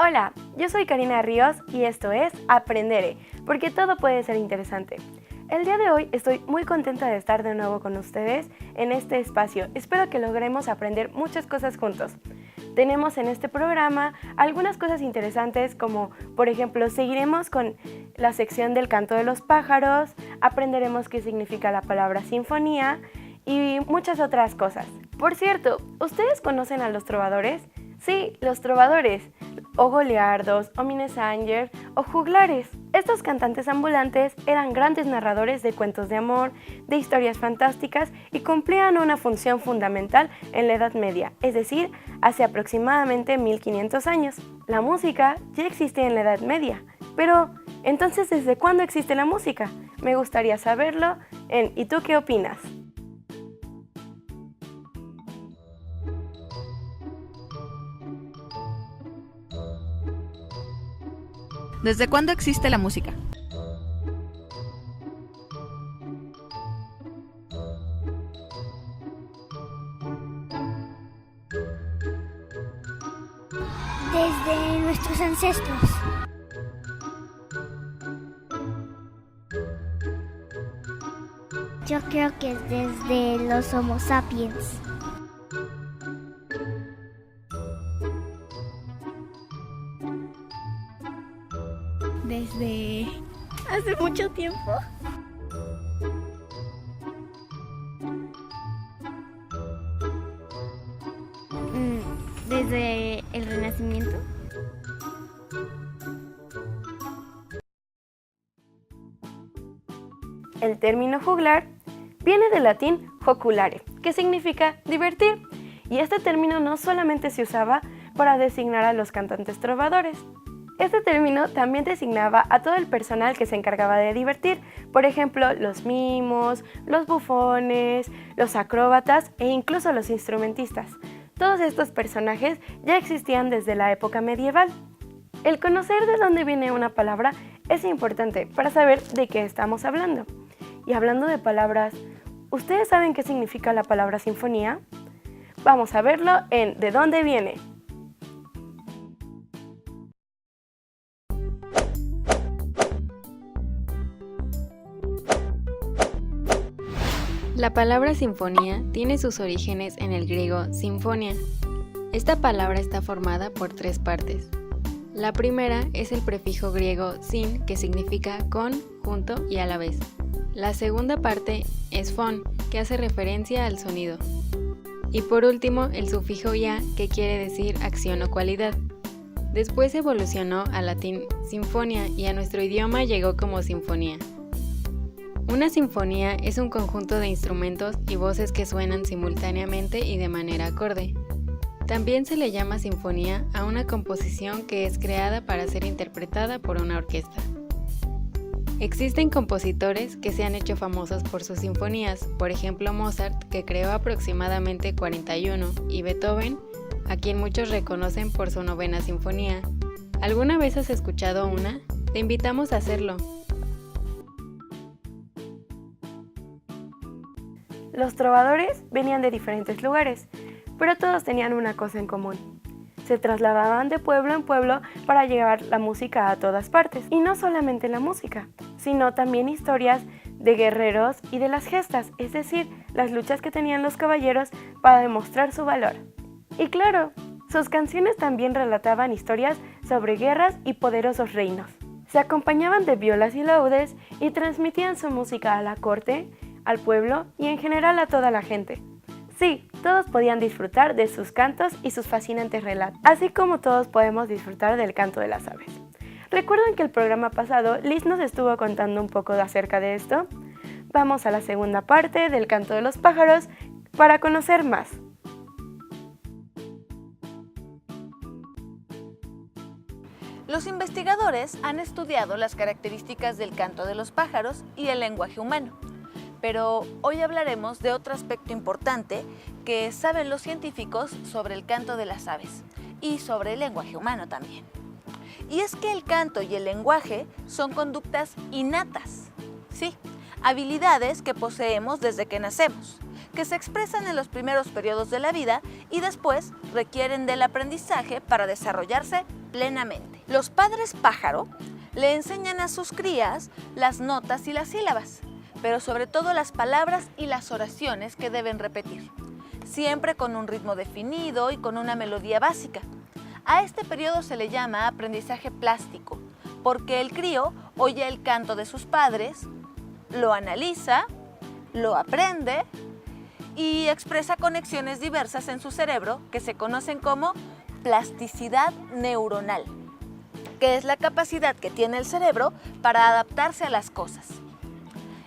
Hola, yo soy Karina Ríos y esto es Aprenderé, porque todo puede ser interesante. El día de hoy estoy muy contenta de estar de nuevo con ustedes en este espacio. Espero que logremos aprender muchas cosas juntos. Tenemos en este programa algunas cosas interesantes como, por ejemplo, seguiremos con la sección del canto de los pájaros, aprenderemos qué significa la palabra sinfonía y muchas otras cosas. Por cierto, ¿ustedes conocen a los trovadores? Sí, los trovadores, o goliardos, o minesánger, o juglares. Estos cantantes ambulantes eran grandes narradores de cuentos de amor, de historias fantásticas y cumplían una función fundamental en la Edad Media, es decir, hace aproximadamente 1500 años. La música ya existía en la Edad Media, pero entonces, ¿desde cuándo existe la música? Me gustaría saberlo en ¿Y tú qué opinas? ¿Desde cuándo existe la música? Desde nuestros ancestros. Yo creo que desde los Homo sapiens. Desde hace mucho tiempo. Desde el Renacimiento. El término juglar viene del latín joculare, que significa divertir, y este término no solamente se usaba para designar a los cantantes trovadores. Este término también designaba a todo el personal que se encargaba de divertir, por ejemplo, los mimos, los bufones, los acróbatas e incluso los instrumentistas. Todos estos personajes ya existían desde la época medieval. El conocer de dónde viene una palabra es importante para saber de qué estamos hablando. Y hablando de palabras, ¿ustedes saben qué significa la palabra sinfonía? Vamos a verlo en ¿De dónde viene? La palabra sinfonía tiene sus orígenes en el griego sinfonia. Esta palabra está formada por tres partes. La primera es el prefijo griego sin, que significa con, junto y a la vez. La segunda parte es fon, que hace referencia al sonido. Y por último, el sufijo ya, que quiere decir acción o cualidad. Después evolucionó al latín sinfonia y a nuestro idioma llegó como sinfonía. Una sinfonía es un conjunto de instrumentos y voces que suenan simultáneamente y de manera acorde. También se le llama sinfonía a una composición que es creada para ser interpretada por una orquesta. Existen compositores que se han hecho famosos por sus sinfonías, por ejemplo Mozart, que creó aproximadamente 41, y Beethoven, a quien muchos reconocen por su 9ª sinfonía. ¿Alguna vez has escuchado una? Te invitamos a hacerlo. Los trovadores venían de diferentes lugares, pero todos tenían una cosa en común. Se trasladaban de pueblo en pueblo para llevar la música a todas partes. Y no solamente la música, sino también historias de guerreros y de las gestas, es decir, las luchas que tenían los caballeros para demostrar su valor. Y claro, sus canciones también relataban historias sobre guerras y poderosos reinos. Se acompañaban de violas y laudes y transmitían su música a la corte, al pueblo y en general a toda la gente. Sí, todos podían disfrutar de sus cantos y sus fascinantes relatos, así como todos podemos disfrutar del canto de las aves. ¿Recuerdan que el programa pasado Liz nos estuvo contando un poco acerca de esto? Vamos a la segunda parte del canto de los pájaros para conocer más. Los investigadores han estudiado las características del canto de los pájaros y el lenguaje humano. Pero hoy hablaremos de otro aspecto importante que saben los científicos sobre el canto de las aves y sobre el lenguaje humano también. Y es que el canto y el lenguaje son conductas innatas, sí, habilidades que poseemos desde que nacemos, que se expresan en los primeros periodos de la vida y después requieren del aprendizaje para desarrollarse plenamente. Los padres pájaro le enseñan a sus crías las notas y las sílabas, pero sobre todo las palabras y las oraciones que deben repetir, siempre con un ritmo definido y con una melodía básica. A este periodo se le llama aprendizaje plástico, porque el crío oye el canto de sus padres, lo analiza, lo aprende y expresa conexiones diversas en su cerebro que se conocen como plasticidad neuronal, que es la capacidad que tiene el cerebro para adaptarse a las cosas.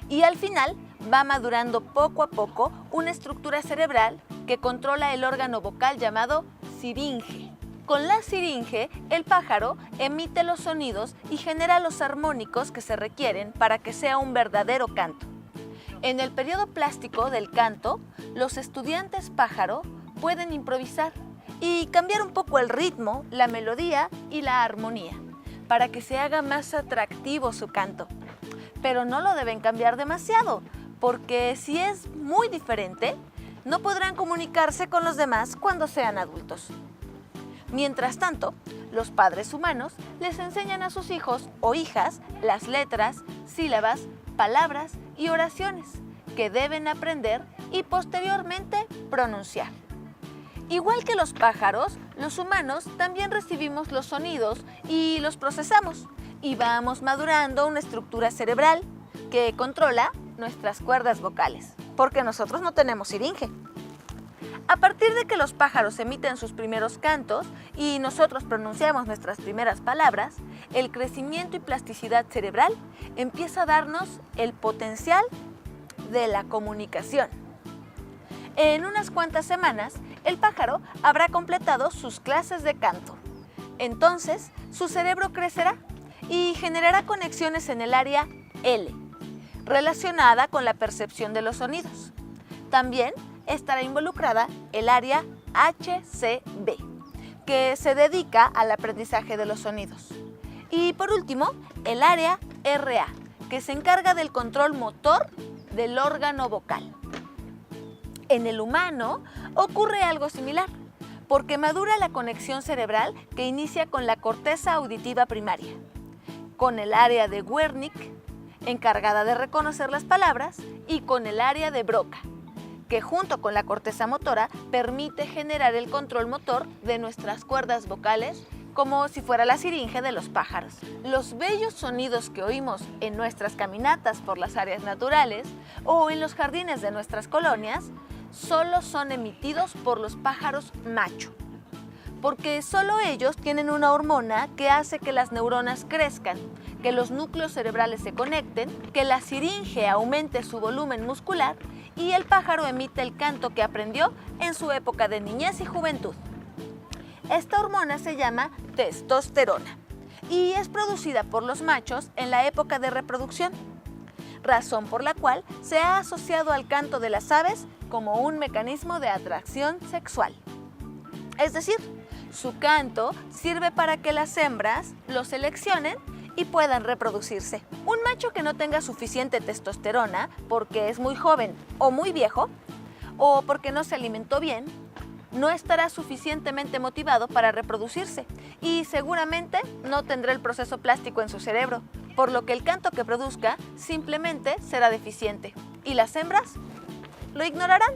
Y al final va madurando poco a poco una estructura cerebral que controla el órgano vocal llamado siringe. Con la siringe, el pájaro emite los sonidos y genera los armónicos que se requieren para que sea un verdadero canto. En el periodo plástico del canto, los estudiantes pájaro pueden improvisar y cambiar un poco el ritmo, la melodía y la armonía para que se haga más atractivo su canto. Pero no lo deben cambiar demasiado, porque si es muy diferente, no podrán comunicarse con los demás cuando sean adultos. Mientras tanto, los padres humanos les enseñan a sus hijos o hijas las letras, sílabas, palabras y oraciones que deben aprender y posteriormente pronunciar. Igual que los pájaros, los humanos también recibimos los sonidos y los procesamos y vamos madurando una estructura cerebral que controla nuestras cuerdas vocales, porque nosotros no tenemos siringe. A partir de que los pájaros emiten sus primeros cantos y nosotros pronunciamos nuestras primeras palabras, el crecimiento y plasticidad cerebral empieza a darnos el potencial de la comunicación. En unas cuantas semanas, el pájaro habrá completado sus clases de canto. Entonces, su cerebro crecerá y generará conexiones en el área L, relacionada con la percepción de los sonidos. También estará involucrada el área HCB, que se dedica al aprendizaje de los sonidos. Y por último, el área RA, que se encarga del control motor del órgano vocal. En el humano ocurre algo similar, porque madura la conexión cerebral que inicia con la corteza auditiva primaria, con el área de Wernicke, encargada de reconocer las palabras, y con el área de Broca, que junto con la corteza motora permite generar el control motor de nuestras cuerdas vocales, como si fuera la siringe de los pájaros. Los bellos sonidos que oímos en nuestras caminatas por las áreas naturales o en los jardines de nuestras colonias solo son emitidos por los pájaros macho, porque solo ellos tienen una hormona que hace que las neuronas crezcan, que los núcleos cerebrales se conecten, que la siringe aumente su volumen muscular y el pájaro emite el canto que aprendió en su época de niñez y juventud. Esta hormona se llama testosterona y es producida por los machos en la época de reproducción, razón por la cual se ha asociado al canto de las aves como un mecanismo de atracción sexual. Es decir, su canto sirve para que las hembras lo seleccionen y puedan reproducirse. Un macho que no tenga suficiente testosterona porque es muy joven o muy viejo, o porque no se alimentó bien, no estará suficientemente motivado para reproducirse y seguramente no tendrá el proceso plástico en su cerebro, por lo que el canto que produzca simplemente será deficiente y las hembras lo ignorarán.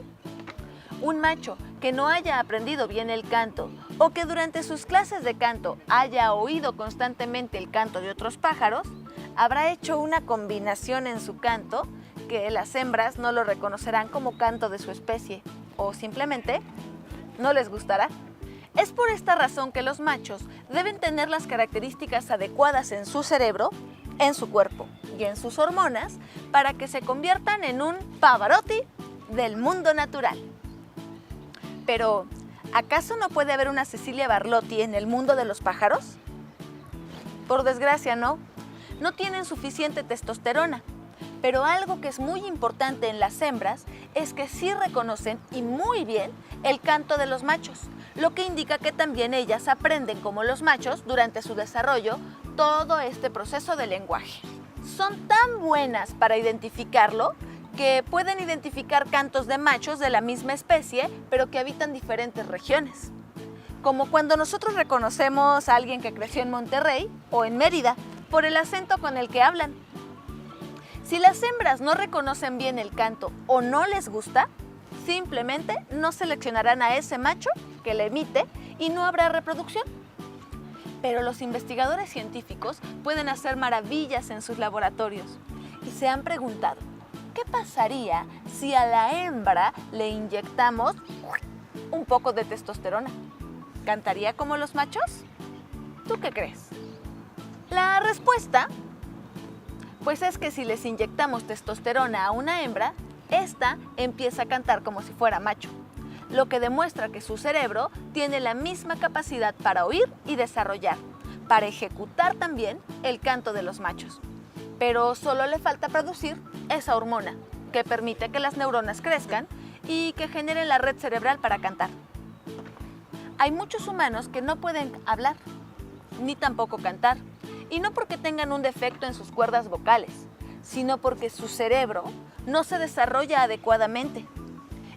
Un macho que no haya aprendido bien el canto o que durante sus clases de canto haya oído constantemente el canto de otros pájaros, habrá hecho una combinación en su canto que las hembras no lo reconocerán como canto de su especie o simplemente no les gustará. Es por esta razón que los machos deben tener las características adecuadas en su cerebro, en su cuerpo y en sus hormonas para que se conviertan en un Pavarotti del mundo natural. Pero, ¿acaso no puede haber una Cecilia Barlotti en el mundo de los pájaros? Por desgracia, no. No tienen suficiente testosterona. Pero algo que es muy importante en las hembras es que sí reconocen y muy bien el canto de los machos, lo que indica que también ellas aprenden como los machos durante su desarrollo todo este proceso de lenguaje. Son tan buenas para identificarlo que pueden identificar cantos de machos de la misma especie, pero que habitan diferentes regiones. Como cuando nosotros reconocemos a alguien que creció en Monterrey o en Mérida por el acento con el que hablan. Si las hembras no reconocen bien el canto o no les gusta, simplemente no seleccionarán a ese macho que le emite y no habrá reproducción. Pero los investigadores científicos pueden hacer maravillas en sus laboratorios y se han preguntado, ¿qué pasaría si a la hembra le inyectamos un poco de testosterona? ¿Cantaría como los machos? ¿Tú qué crees? La respuesta, pues es que si les inyectamos testosterona a una hembra, esta empieza a cantar como si fuera macho, lo que demuestra que su cerebro tiene la misma capacidad para oír y desarrollar, para ejecutar también el canto de los machos. Pero solo le falta producir esa hormona que permite que las neuronas crezcan y que generen la red cerebral para cantar. Hay muchos humanos que no pueden hablar, ni tampoco cantar, y no porque tengan un defecto en sus cuerdas vocales, sino porque su cerebro no se desarrolla adecuadamente.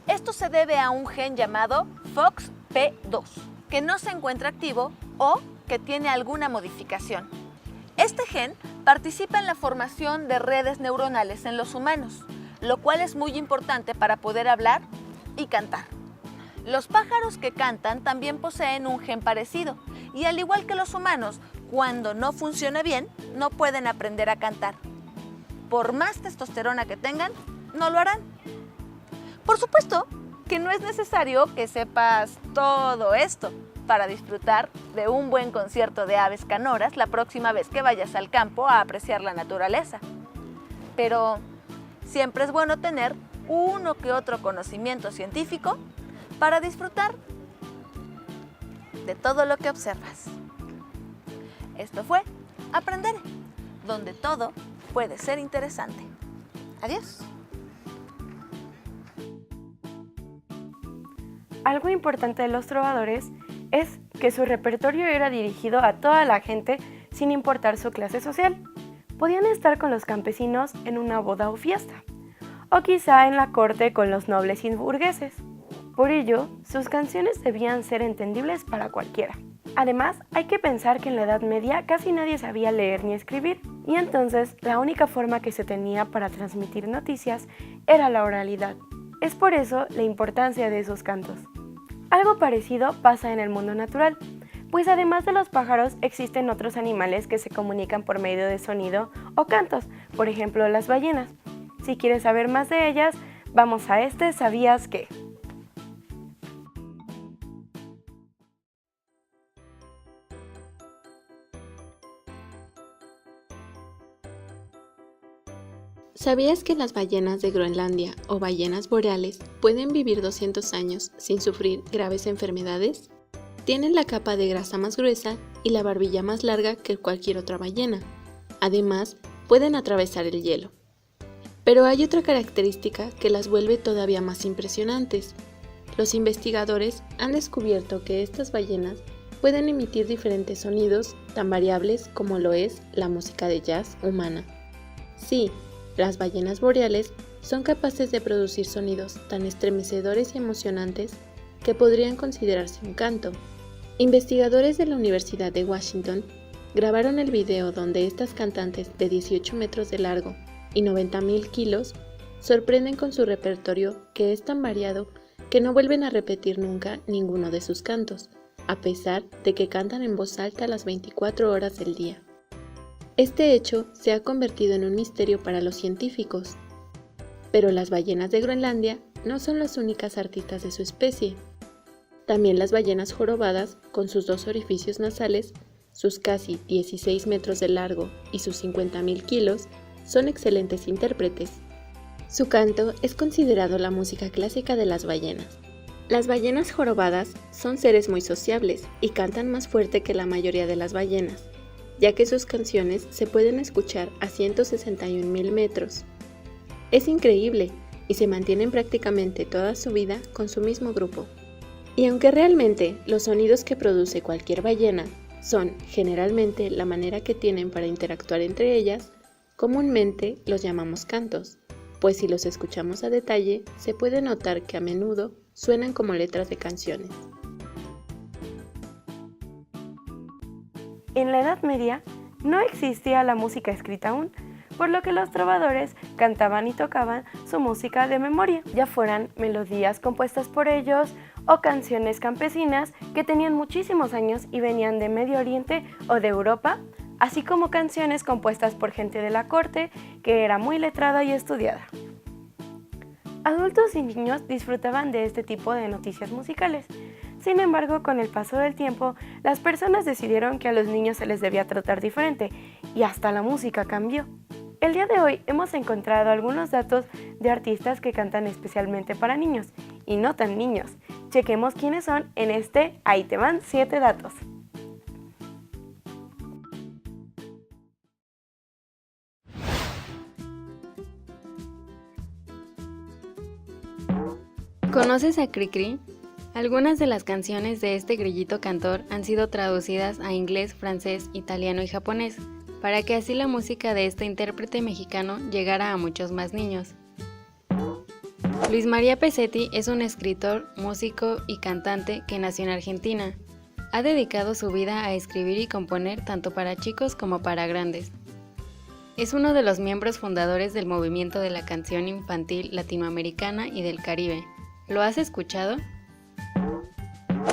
Esto se debe a un gen llamado FOXP2, que no se encuentra activo o que tiene alguna modificación. Este gen participa en la formación de redes neuronales en los humanos, lo cual es muy importante para poder hablar y cantar. Los pájaros que cantan también poseen un gen parecido y al igual que los humanos, cuando no funciona bien, no pueden aprender a cantar. Por más testosterona que tengan, no lo harán. Por supuesto que no es necesario que sepas todo esto para disfrutar de un buen concierto de aves canoras la próxima vez que vayas al campo a apreciar la naturaleza. Pero siempre es bueno tener uno que otro conocimiento científico para disfrutar de todo lo que observas. Esto fue Aprender, donde todo puede ser interesante. Adiós. Algo importante de los trovadores es que su repertorio era dirigido a toda la gente sin importar su clase social. Podían estar con los campesinos en una boda o fiesta, o quizá en la corte con los nobles y burgueses. Por ello, sus canciones debían ser entendibles para cualquiera. Además, hay que pensar que en la Edad Media casi nadie sabía leer ni escribir, y entonces la única forma que se tenía para transmitir noticias era la oralidad. Es por eso la importancia de esos cantos. Algo parecido pasa en el mundo natural, pues además de los pájaros existen otros animales que se comunican por medio de sonido o cantos, por ejemplo las ballenas. Si quieres saber más de ellas, vamos a este ¿Sabías qué? ¿Sabías que las ballenas de Groenlandia o ballenas boreales pueden vivir 200 años sin sufrir graves enfermedades? Tienen la capa de grasa más gruesa y la barbilla más larga que cualquier otra ballena. Además, pueden atravesar el hielo. Pero hay otra característica que las vuelve todavía más impresionantes. Los investigadores han descubierto que estas ballenas pueden emitir diferentes sonidos tan variables como lo es la música de jazz humana. Sí, las ballenas boreales son capaces de producir sonidos tan estremecedores y emocionantes que podrían considerarse un canto. Investigadores de la Universidad de Washington grabaron el video donde estas cantantes de 18 metros de largo y 90.000 kilos sorprenden con su repertorio que es tan variado que no vuelven a repetir nunca ninguno de sus cantos, a pesar de que cantan en voz alta las 24 horas del día. Este hecho se ha convertido en un misterio para los científicos. Pero las ballenas de Groenlandia no son las únicas artistas de su especie. También las ballenas jorobadas, con sus 2 orificios nasales, sus casi 16 metros de largo y sus 50.000 kilos, son excelentes intérpretes. Su canto es considerado la música clásica de las ballenas. Las ballenas jorobadas son seres muy sociables y cantan más fuerte que la mayoría de las ballenas, ya que sus canciones se pueden escuchar a 161.000 metros. Es increíble y se mantienen prácticamente toda su vida con su mismo grupo. Y aunque realmente los sonidos que produce cualquier ballena son generalmente la manera que tienen para interactuar entre ellas, comúnmente los llamamos cantos, pues si los escuchamos a detalle, se puede notar que a menudo suenan como letras de canciones. En la Edad Media no existía la música escrita aún, por lo que los trovadores cantaban y tocaban su música de memoria, ya fueran melodías compuestas por ellos o canciones campesinas que tenían muchísimos años y venían de Medio Oriente o de Europa, así como canciones compuestas por gente de la corte que era muy letrada y estudiada. Adultos y niños disfrutaban de este tipo de noticias musicales. Sin embargo, con el paso del tiempo, las personas decidieron que a los niños se les debía tratar diferente y hasta la música cambió. El día de hoy hemos encontrado algunos datos de artistas que cantan especialmente para niños y no tan niños. Chequemos quiénes son en este Ahí te van 7 datos. ¿Conoces a Cricri? Algunas de las canciones de este grillito cantor han sido traducidas a inglés, francés, italiano y japonés, para que así la música de este intérprete mexicano llegara a muchos más niños. Luis María Pesetti es un escritor, músico y cantante que nació en Argentina. Ha dedicado su vida a escribir y componer tanto para chicos como para grandes. Es uno de los miembros fundadores del movimiento de la canción infantil latinoamericana y del Caribe. ¿Lo has escuchado?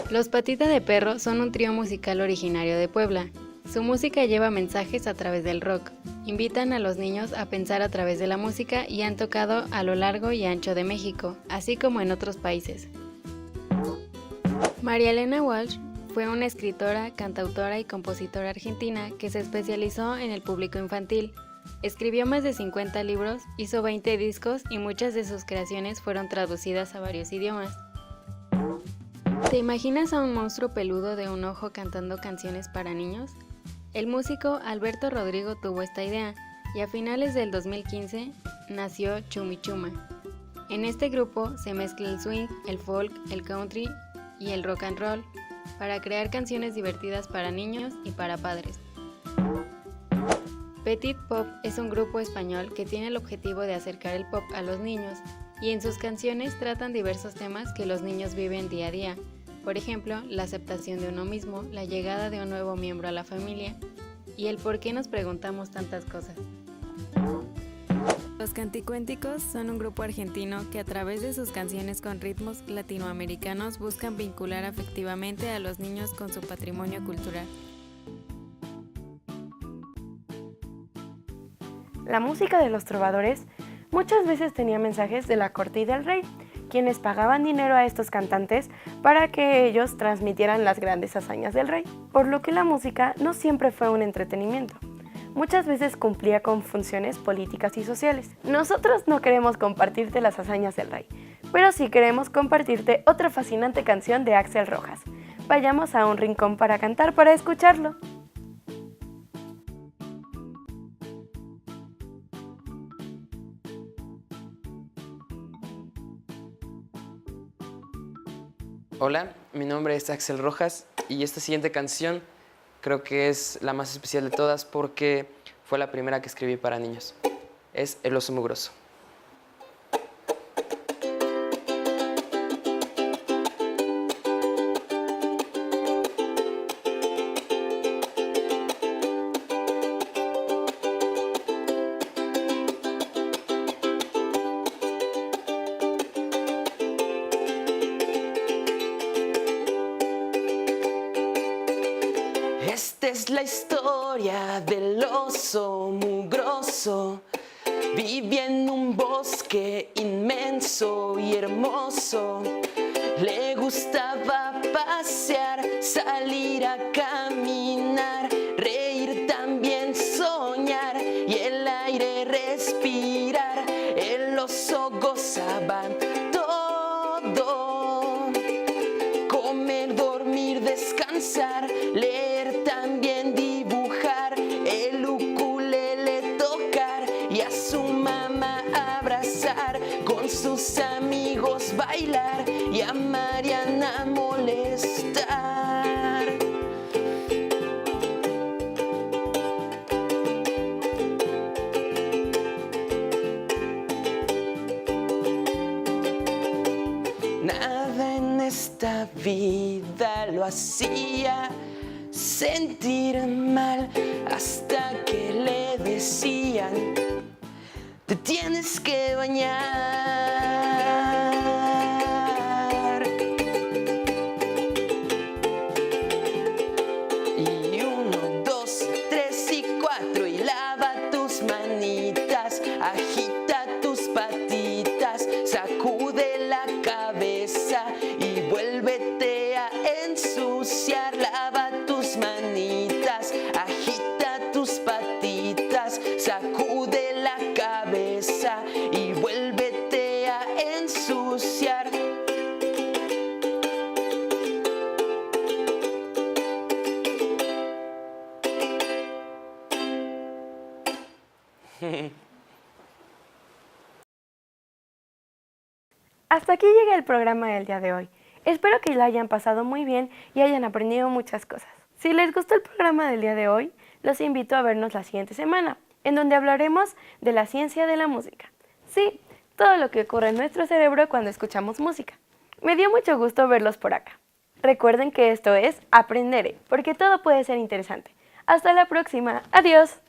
Los Patita de Perro son un trío musical originario de Puebla. Su música lleva mensajes a través del rock. Invitan a los niños a pensar a través de la música y han tocado a lo largo y ancho de México, así como en otros países. María Elena Walsh fue una escritora, cantautora y compositora argentina que se especializó en el público infantil. Escribió más de 50 libros, hizo 20 discos y muchas de sus creaciones fueron traducidas a varios idiomas. ¿Te imaginas a un monstruo peludo de un ojo cantando canciones para niños? El músico Alberto Rodrigo tuvo esta idea y a finales del 2015 nació Chumichuma. En este grupo se mezcla el swing, el folk, el country y el rock and roll para crear canciones divertidas para niños y para padres. Petit Pop es un grupo español que tiene el objetivo de acercar el pop a los niños y en sus canciones tratan diversos temas que los niños viven día a día. Por ejemplo, la aceptación de uno mismo, la llegada de un nuevo miembro a la familia y el por qué nos preguntamos tantas cosas. Los Canticuénticos son un grupo argentino que a través de sus canciones con ritmos latinoamericanos buscan vincular afectivamente a los niños con su patrimonio cultural. La música de los trovadores muchas veces tenía mensajes de la corte y del rey, quienes pagaban dinero a estos cantantes para que ellos transmitieran las grandes hazañas del rey, por lo que la música no siempre fue un entretenimiento. Muchas veces cumplía con funciones políticas y sociales. Nosotros no queremos compartirte las hazañas del rey, pero sí queremos compartirte otra fascinante canción de Axel Rojas. Vayamos a un rincón para cantar para escucharlo. Hola, mi nombre es Axel Rojas y esta siguiente canción creo que es la más especial de todas porque fue la primera que escribí para niños. Es El oso mugroso. Esta es la historia del oso mugroso. Vivía en un bosque inmenso y hermoso. Le gustaba pasear, salir a caminar, reír también, soñar y el aire respirar. El oso gozaba todo: comer, dormir, descansar, leer, también dibujar, el ukulele tocar y a su mamá abrazar, con sus amigos bailar y a Mariana molestar. Nada en esta vida lo hacía sentir mal hasta que le decían: te tienes que bañar. Y 1, 2, 3 y 4 y lava tus manitas, agita tus patitas, sacude la cabeza y vuélvete a ensuciar. Lava tus manitas, agita tus patitas, sacude la cabeza y vuélvete a ensuciar. Hasta aquí llega el programa del día de hoy. Espero que lo hayan pasado muy bien y hayan aprendido muchas cosas. Si les gustó el programa del día de hoy, los invito a vernos la siguiente semana, en donde hablaremos de la ciencia de la música. Sí, todo lo que ocurre en nuestro cerebro cuando escuchamos música. Me dio mucho gusto verlos por acá. Recuerden que esto es Aprendere, porque todo puede ser interesante. Hasta la próxima. Adiós.